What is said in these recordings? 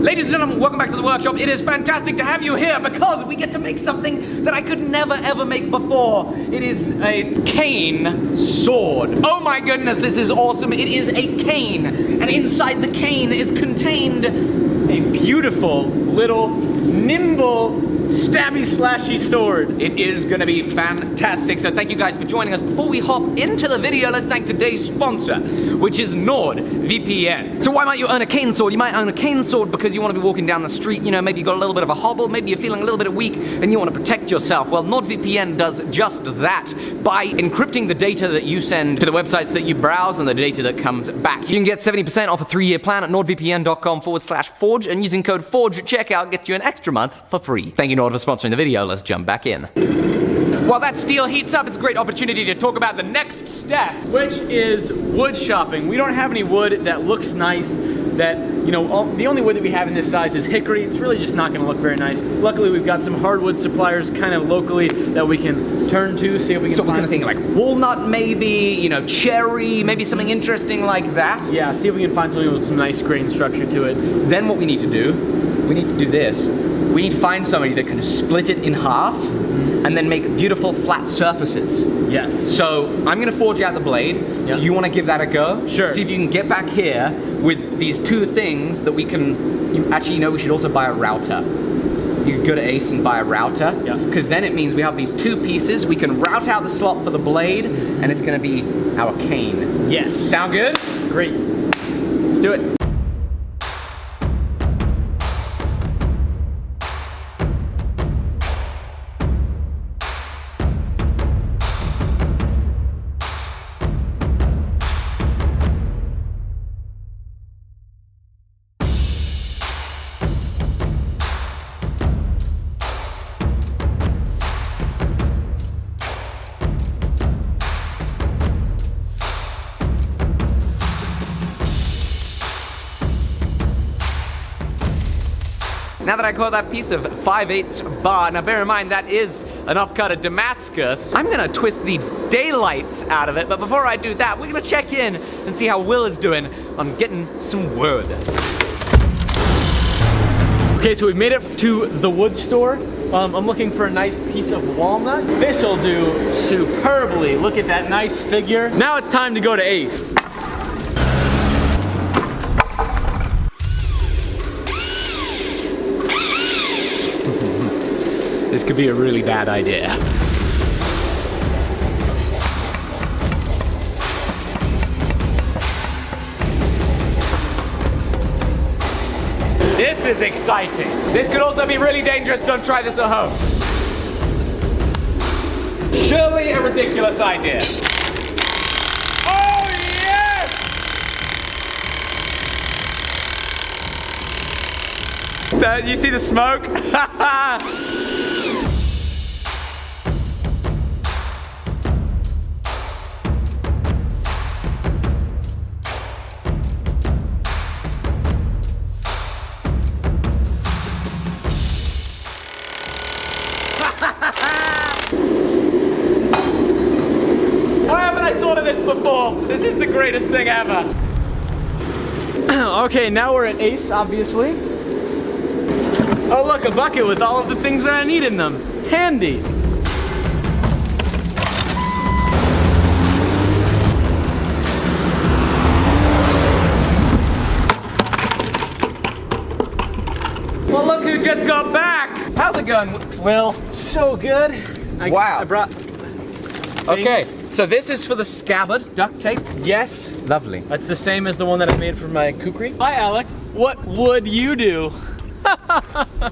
Ladies and gentlemen, welcome back to the workshop. It is fantastic to have you here because we get to make something that I could never ever make before. It is a cane sword. Oh my goodness, this is awesome. It is a cane, and inside the cane is contained a beautiful little nimble stabby slashy sword. It is gonna be fantastic, so thank you guys for joining us. Before we hop into the video, let's thank today's sponsor, which is NordVPN. So why might you own a cane sword? You might own a cane sword because you want to be walking down the street, you know, maybe you got a little bit of a hobble, maybe you're feeling a little bit weak and you want to protect yourself. Well, NordVPN does just that by encrypting the data that you send to the websites that you browse and the data that comes back. You can get 70% off a 3-year plan at nordvpn.com/forge, and using code FORGE at checkout gets you an extra month for free. Thank you, Nord, for sponsoring the video. Let's jump back in. While that steel heats up, it's a great opportunity to talk about the next step, which is wood shopping. We don't have any wood that looks nice, that, you know, the only wood that we have in this size is hickory. It's really just not gonna look very nice. Luckily, we've got some hardwood suppliers kind of locally that we can turn to, see if we can find something like walnut maybe, you know, cherry, maybe something interesting like that. Yeah, see if we can find something with some nice grain structure to it. Then what we need to do, we need to do this. We need to find somebody that can split it in half and then make beautiful flat surfaces. Yes. So I'm gonna forge out the blade. Yep. Do you wanna give that a go? Sure. See if you can get back here with these two things that we can, actually, you know, we should also buy a router. You could go to Ace and buy a router, because then it means we have these two pieces, we can route out the slot for the blade, and it's gonna be our cane. Yes. Sound good? Great. Let's do it. Now that I got that piece of 5/8 bar, now bear in mind that is an offcut of Damascus, I'm gonna twist the daylights out of it, but before I do that, we're gonna check in and see how Will is doing on getting some wood. Okay, so we've made it to the wood store. I'm looking for a nice piece of walnut. This'll do superbly. Look at that nice figure. Now it's time to go to Ace. This could be a really bad idea. This is exciting. This could also be really dangerous. Don't try this at home. Surely a ridiculous idea. Oh yes! You see the smoke? Why haven't I thought of this before? This is the greatest thing ever. Okay, now we're at Ace, obviously. Oh look, a bucket with all of the things that I need in them. Handy. Well, look who just got back. How's it going, Will? So good. Wow. I brought things. Okay, so this is for the scabbard duct tape. Yes. Lovely. That's the same as the one that I made for my kukri. Hi, Alec. What would you do?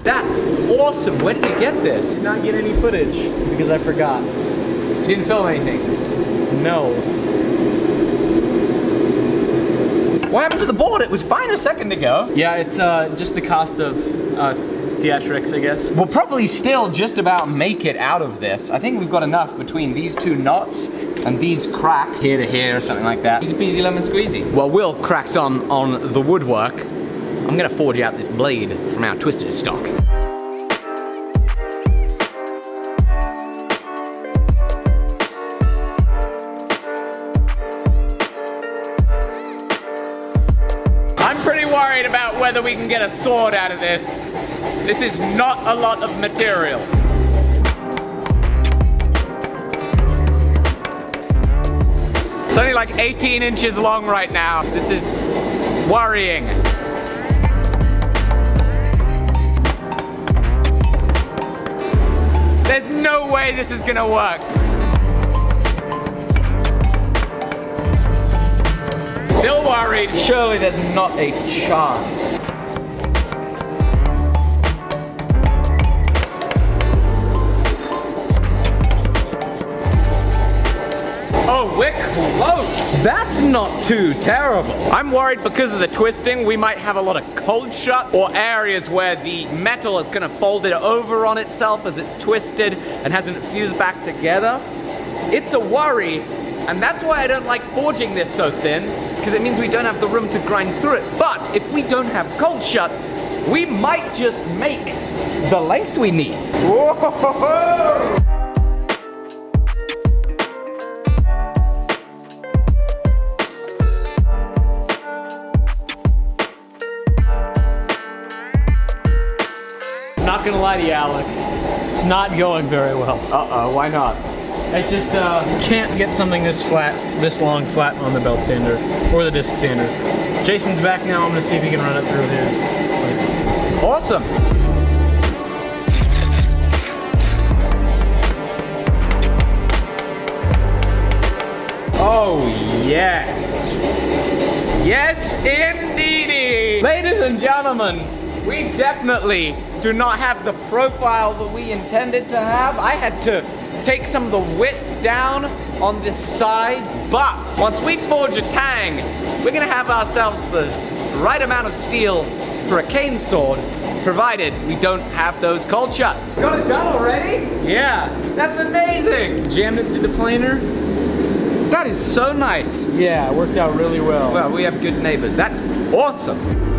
That's awesome. Where did you get this? I did not get any footage because I forgot. You didn't film anything? No. What happened to the board? It was fine a second ago. Yeah, it's just the cost of theatrics, I guess. We'll probably still just about make it out of this. I think we've got enough between these two knots and these cracks here to here or something like that. Easy peasy lemon squeezy. Well, Will cracks on the woodwork. I'm gonna forge out this blade from our twisted stock. I'm pretty worried about whether whether we can get a sword out of this. This is not a lot of material. It's only like 18 inches long right now. This is worrying. There's no way this is gonna work. Still worried. Surely there's not a chance. Oh, we're close. That's not too terrible. I'm worried because of the twisting, we might have a lot of cold shut or areas where the metal is gonna fold it over on itself as it's twisted and hasn't fused back together. It's a worry, and that's why I don't like forging this so thin, because it means we don't have the room to grind through it. But if we don't have cold shuts, we might just make the length we need. Whoa! Not gonna lie to you, Alec. It's not going very well. Uh-oh, why not? It's just, can't get something this flat, this long flat on the belt sander, or the disc sander. Jason's back now, I'm gonna see if he can run it through his. Awesome. Oh, yes. Yes, indeedy. Ladies and gentlemen, we definitely do not have the profile that we intended to have. I had to take some of the width down on this side, but once we forge a tang, we're gonna have ourselves the right amount of steel for a cane sword, provided we don't have those cold shuts. Got it done already? Yeah, that's amazing. Jammed it through the planer. That is so nice. Yeah, it worked out really well. Well, we have good neighbors. That's awesome.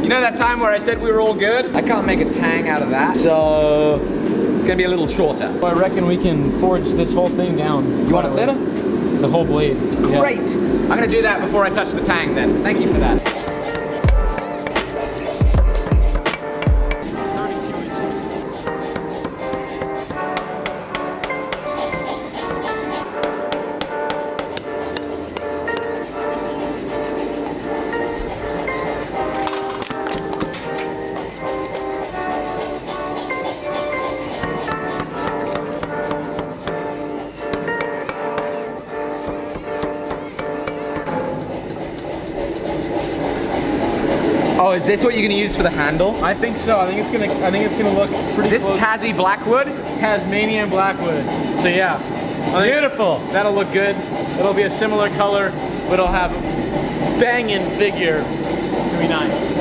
You know that time where I said we were all good? I can't make a tang out of that, so it's gonna be a little shorter. I reckon we can forge this whole thing down. You want it thinner? The whole blade. Yeah. Great! I'm gonna do that before I touch the tang then. Thank you for that. Oh, is this what you're gonna use for the handle? I think so. I think it's gonna look pretty This close. Tassie Blackwood? It's Tasmanian Blackwood. So yeah. Beautiful. That'll look good. It'll be a similar color, but it'll have a banging figure. It'll be nice.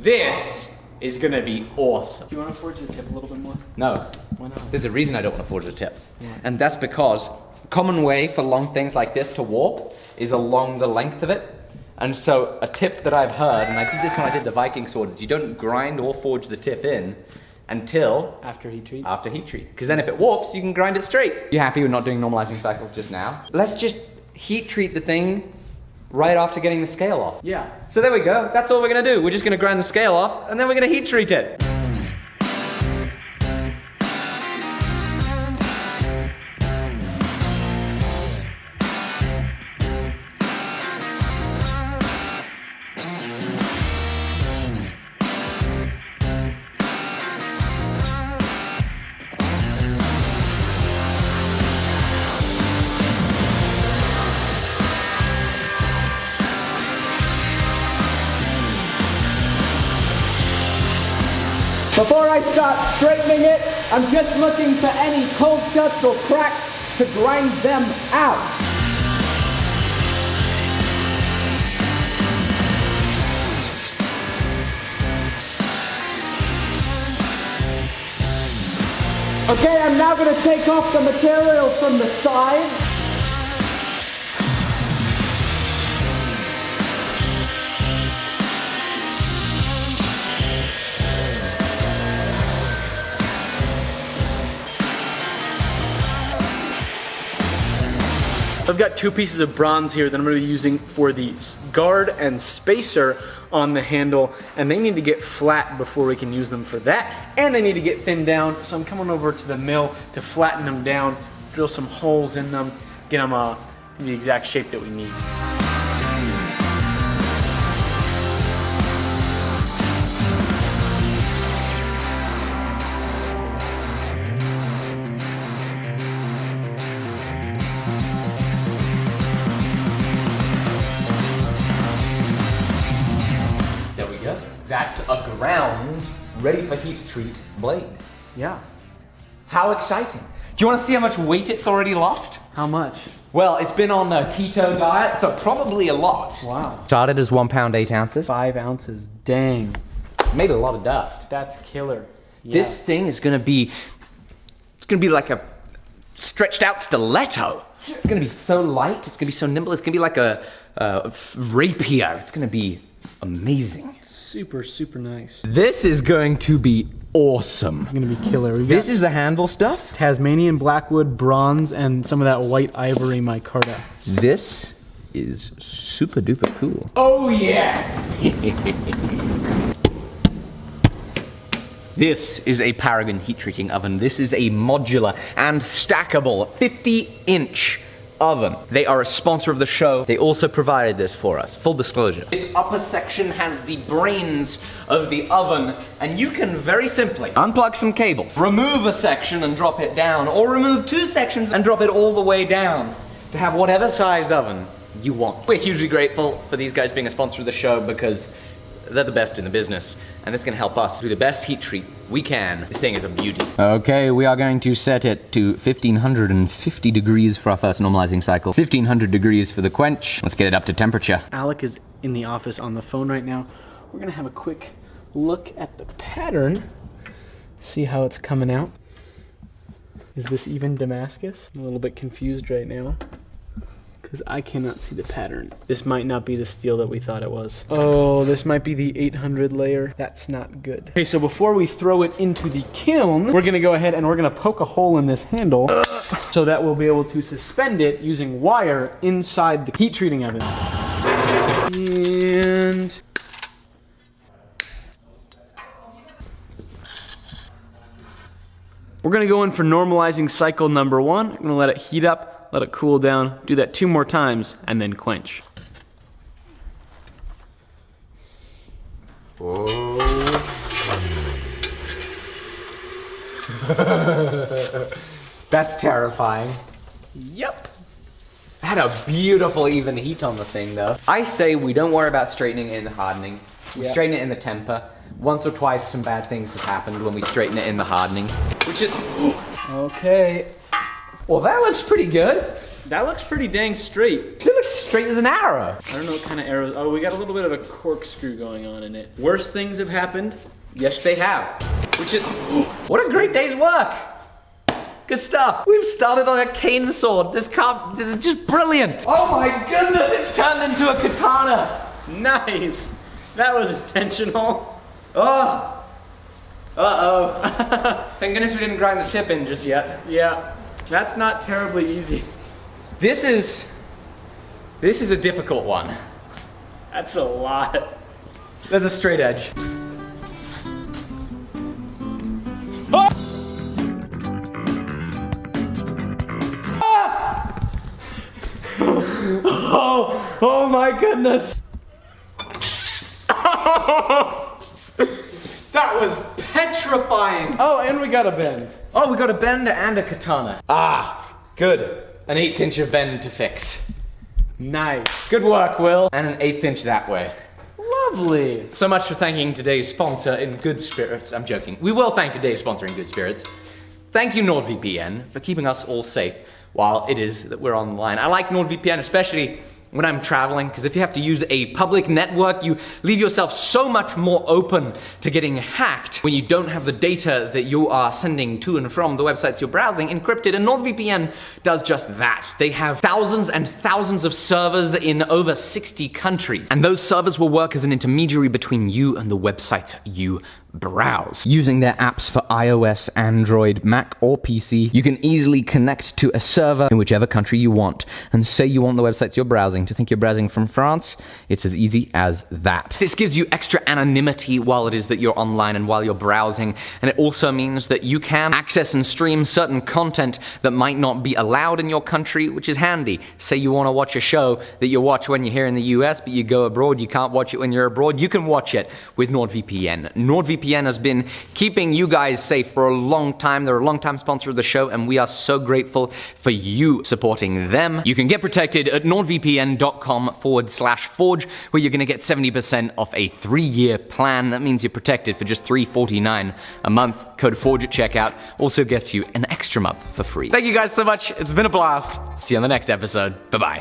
This is gonna be awesome. Do you want to forge the tip a little bit more? No. Why not? There's a reason I don't want to forge the tip. Yeah. And that's because a common way for long things like this to warp is along the length of it. And so a tip that I've heard, and I did this when I did the Viking sword, is you don't grind or forge the tip in until After heat treat? after heat treat. Because then if it warps, you can grind it straight. You happy with not doing normalizing cycles just now? Let's just heat treat the thing right after getting the scale off. Yeah. So there we go. That's all we're gonna do. We're just gonna grind the scale off, and then we're gonna heat treat it. Before I start straightening it, I'm just looking for any cold cuts or cracks to grind them out. Okay, I'm now going to take off the material from the side. I've got two pieces of bronze here that I'm going to be using for the guard and spacer on the handle, and they need to get flat before we can use them for that, and they need to get thinned down, so I'm coming over to the mill to flatten them down, drill some holes in them, get them the exact shape that we need. That's a ground, ready for heat treat blade. Yeah. How exciting. Do you want to see how much weight it's already lost? How much? Well, it's been on a keto diet, so probably a lot. Wow. Started as 1 pound 8 ounces. 5 ounces, dang. Made a lot of dust. That's killer. Yeah. This thing is gonna be, it's gonna be like a stretched out stiletto. It's gonna be so light, it's gonna be so nimble, it's gonna be like a rapier. It's gonna be amazing. Super, super nice. This is going to be awesome. It's gonna be killer. This is the handle stuff. Tasmanian blackwood, bronze, and some of that white ivory micarta. This is super duper cool. Oh yes! This is a Paragon heat treating oven. This is a modular and stackable 50-inch oven. They are a sponsor of the show. They also provided this for us. Full disclosure. This upper section has the brains of the oven, and you can very simply unplug some cables, remove a section and drop it down, or remove 2 sections and drop it all the way down to have whatever size oven you want. We're hugely grateful for these guys being a sponsor of the show because they're the best in the business, and it's gonna help us do the best heat treat we can. This thing is a beauty. Okay, we are going to set it to 1550 degrees for our first normalizing cycle. 1500 degrees for the quench. Let's get it up to temperature. Alec is in the office on the phone right now. We're gonna have a quick look at the pattern, see how it's coming out. Is this even Damascus? I'm a little bit confused right now, because I cannot see the pattern. This might not be the steel that we thought it was. Oh, this might be the 800 layer. That's not good. Okay, so before we throw it into the kiln, we're gonna go ahead and we're gonna poke a hole in this handle so that we'll be able to suspend it using wire inside the heat treating oven. And we're gonna go in for normalizing cycle number 1. I'm gonna let it heat up, let it cool down, do that 2 more times, and then quench. Oh. That's terrifying. Yep. Had a beautiful even heat on the thing though. I say we don't worry about straightening it in the hardening. We straighten it in the temper. Once or twice some bad things have happened when we straighten it in the hardening. Which is... Okay. Well, that looks pretty good. That looks pretty dang straight. It looks straight as an arrow. I don't know what kind of arrows. Oh, we got a little bit of a corkscrew going on in it. Worse things have happened. Yes, they have. Which is... What a great day's work. Good stuff. We've started on a cane sword. This is just brilliant. Oh my goodness, it's turned into a katana. Nice. That was intentional. Oh. Uh-oh. Thank goodness we didn't grind the tip in just yet. Yeah. That's not terribly easy. This is a difficult one. That's a lot. There's a straight edge. Ah! Ah! Oh my goodness. That was petrifying. Oh, and we got a bend. Oh, we got a bend and a katana. Ah, good. An 1/8 inch of bend to fix. Nice. Good work, Will. And an 1/8 inch that way. Lovely. So much for thanking today's sponsor in good spirits. I'm joking. We will thank today's sponsor in good spirits. Thank you, NordVPN, for keeping us all safe while it is that we're online. I like NordVPN, especially when I'm traveling, because if you have to use a public network, you leave yourself so much more open to getting hacked when you don't have the data that you are sending to and from the websites you're browsing encrypted, and NordVPN does just that. They have thousands and thousands of servers in over 60 countries, and those servers will work as an intermediary between you and the website you browse. Using their apps for iOS, Android, Mac, or PC, you can easily connect to a server in whichever country you want. And say you want the websites you're browsing to think you're browsing from France, it's as easy as that. This gives you extra anonymity while it is that you're online and while you're browsing, and it also means that you can access and stream certain content that might not be allowed in your country, which is handy. Say you want to watch a show that you watch when you're here in the US, but you go abroad, you can't watch it when you're abroad, you can watch it with NordVPN. NordVPN has been keeping you guys safe for a long time. They're a long-time sponsor of the show, and we are so grateful for you supporting them. You can get protected at nordvpn.com/forge, where you're going to get 70% off a 3-year plan. That means you're protected for just $3.49 a month. Code FORGE at checkout also gets you an extra month for free. Thank you guys so much. It's been a blast. See you on the next episode. Bye-bye.